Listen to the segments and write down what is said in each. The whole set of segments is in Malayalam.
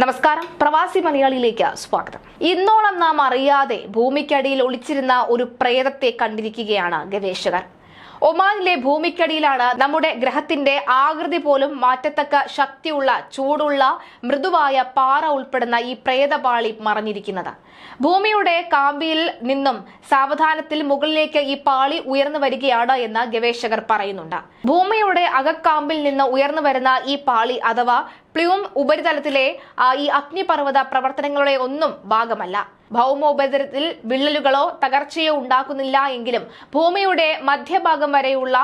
നമസ്കാരം, പ്രവാസി മലയാളിയിലേക്ക് സ്വാഗതം. ഇന്നോളം നാം അറിയാതെ ഭൂമിക്കടിയിൽ ഒളിച്ചിരുന്ന ഒരു പ്രേതത്തെ കണ്ടിരിക്കുകയാണ് ഗവേഷകർ. ഒമാനിലെ ഭൂമിക്കടിയിലാണ് നമ്മുടെ ഗ്രഹത്തിന്റെ ആകൃതി പോലും മാറ്റത്തക്ക ശക്തിയുള്ള ചൂടുള്ള മൃദുവായ പാറ ഉൾപ്പെടുന്ന ഈ പ്രേതപാളി മറഞ്ഞിരിക്കുന്നത്. ഭൂമിയുടെ കാമ്പിയിൽ നിന്നും സാവധാനത്തിൽ മുകളിലേക്ക് ഈ പാളി ഉയർന്നു വരികയാണ് എന്ന് ഗവേഷകർ പറയുന്നുണ്ട്. ഭൂമിയുടെ അകക്കാമ്പിൽ നിന്ന് ഉയർന്നു വരുന്ന ഈ പാളി അഥവാ പ്ലൂം ഉപരിതലത്തിലെ ഈ അഗ്നിപർവ്വത പ്രവർത്തനങ്ങളുടെ ഒന്നും ഭാഗമല്ല. ഭൗമോപരിതലത്തിൽ വിള്ളലുകളോ തകർച്ചയോ ഉണ്ടാക്കുന്നില്ല എങ്കിലും ഭൂമിയുടെ മധ്യഭാഗം വരെയുള്ള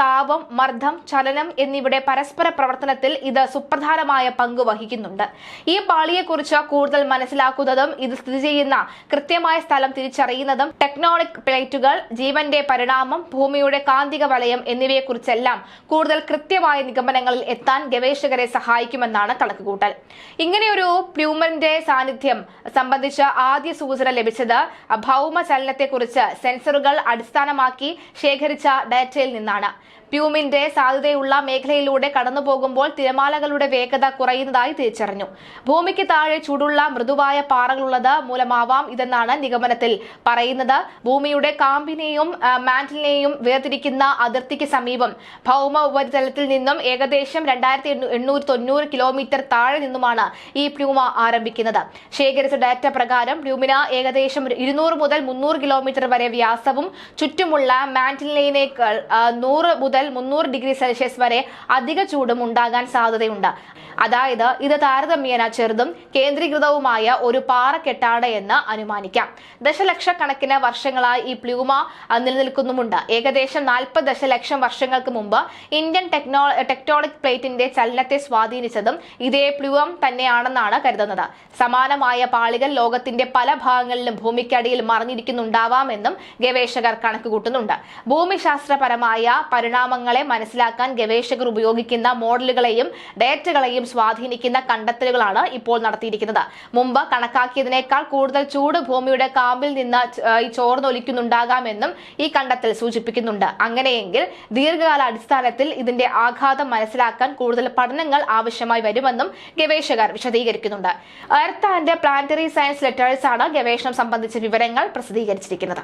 താപം, മർദ്ദം, ചലനം എന്നിവയുടെ പരസ്പര പ്രവർത്തനത്തിൽ ഇത് സുപ്രധാനമായ പങ്ക് വഹിക്കുന്നുണ്ട്. ഈ പാളിയെക്കുറിച്ച് കൂടുതൽ മനസ്സിലാക്കുന്നതും ഇത് സ്ഥിതി ചെയ്യുന്ന കൃത്യമായ സ്ഥലം തിരിച്ചറിയുന്നതും ടെക്ടോണിക് പ്ലേറ്റുകൾ, ജീവന്റെ പരിണാമം, ഭൂമിയുടെ കാന്തിക വലയം എന്നിവയെക്കുറിച്ചെല്ലാം കൂടുതൽ കൃത്യമായ നിഗമനങ്ങളിൽ എത്താൻ ഗവേഷകരെ സഹായിക്കുമെന്നാണ് കണക്കുകൂട്ടൽ. ഇങ്ങനെയൊരു പ്ലൂമിന്റെ സാന്നിധ്യം സംബന്ധിച്ച ആദ്യ സൂചന ലഭിച്ചത് ഭൗമ ചലനത്തെക്കുറിച്ച് സെൻസറുകൾ അടിസ്ഥാനമാക്കി ശേഖരിച്ച ഡാറ്റയിൽ നിന്നാണ്. പ്ലൂമിന്റെ സാധ്യതയുള്ള മേഖലയിലൂടെ കടന്നുപോകുമ്പോൾ തിരമാലകളുടെ വേഗത കുറയുന്നതായി തിരിച്ചറിഞ്ഞു. ഭൂമിക്ക് താഴെ ചൂടുള്ള മൃദുവായ പാറകളുള്ളത് മൂലമാവാം ഇതെന്നാണ് നിഗമനത്തിൽ പറയുന്നത്. ഭൂമിയുടെ കാമ്പിനെയും മാന്റിലിനെയും വേർതിരിക്കുന്ന അതിർത്തിക്ക് സമീപം ഭൗമ ഉപരിതലത്തിൽ നിന്നും ഏകദേശം 2890 കിലോമീറ്റർ താഴെ നിന്നുമാണ് ഈ പ്ലൂമ ആരംഭിക്കുന്നത്. ശേഖരിച്ച ഡാറ്റ പ്രകാരം പ്ലൂമിന് ഏകദേശം 200 മുതൽ 300 കിലോമീറ്റർ വരെ വ്യാസവും ചുറ്റുമുള്ള മാന്റിലിനേക്കാൾ 100 മുതൽ 300 ഡിഗ്രി സെൽഷ്യസ് വരെ അധിക ചൂടും ഉണ്ടാകാൻ സാധ്യതയുണ്ട്. അതായത് ഇത് താരതമ്യേന ചെറുതും കേന്ദ്രീകൃതവുമായ ഒരു പാറക്കെട്ടാണ് എന്ന് അനുമാനിക്കാം. ദശലക്ഷക്കണക്കിന് വർഷങ്ങളായി ഈ പ്ലൂമ നിലനിൽക്കുന്നുമുണ്ട്. ഏകദേശം 40 ദശലക്ഷം വർഷങ്ങൾക്ക് മുമ്പ് ഇന്ത്യൻ ടെക്ടോണിക് പ്ലേറ്റിന്റെ ചലനത്തെ സ്വാധീനിച്ചതും ഇതേ പ്ലൂം തന്നെയാണെന്നാണ് കരുതുന്നത്. സമാനമായ പാളികൾ ലോകത്തിന്റെ പല ഭാഗങ്ങളിലും ഭൂമിക്കടിയിൽ മറഞ്ഞിരിക്കുന്നുണ്ടാവാമെന്നും ഗവേഷകർ കണക്കുകൂട്ടുന്നുണ്ട്. ഭൂമിശാസ്ത്രപരമായ പരിണാമങ്ങളെ മനസ്സിലാക്കാൻ ഗവേഷകർ ഉപയോഗിക്കുന്ന മോഡലുകളെയും ഡേറ്റകളെയും സ്വാധീനിക്കുന്ന കണ്ടെത്തലുകളാണ് ഇപ്പോൾ നടത്തിയിരിക്കുന്നത്. മുമ്പ് കണക്കാക്കിയതിനേക്കാൾ കൂടുതൽ ചൂട് ഭൂമിയുടെ കാമ്പിൽ നിന്ന് ചോർന്നൊലിക്കുന്നുണ്ടാകാമെന്നും ഈ കണ്ടെത്തൽ സൂചിപ്പിക്കുന്നുണ്ട്. അങ്ങനെയെങ്കിൽ ദീർഘകാല അടിസ്ഥാനത്തിൽ ഇതിന്റെ ആഘാതം മനസ്സിലാക്കാൻ കൂടുതൽ പഠനങ്ങൾ ആവശ്യമായി വരുമെന്നും ഗവേഷകർ വിശദീകരിക്കുന്നുണ്ട്. Earth and planetary science letters ആണ് ഗവേഷണം സംബന്ധിച്ച വിവരങ്ങൾ പ്രസിദ്ധീകരിച്ചിരിക്കുന്നത്.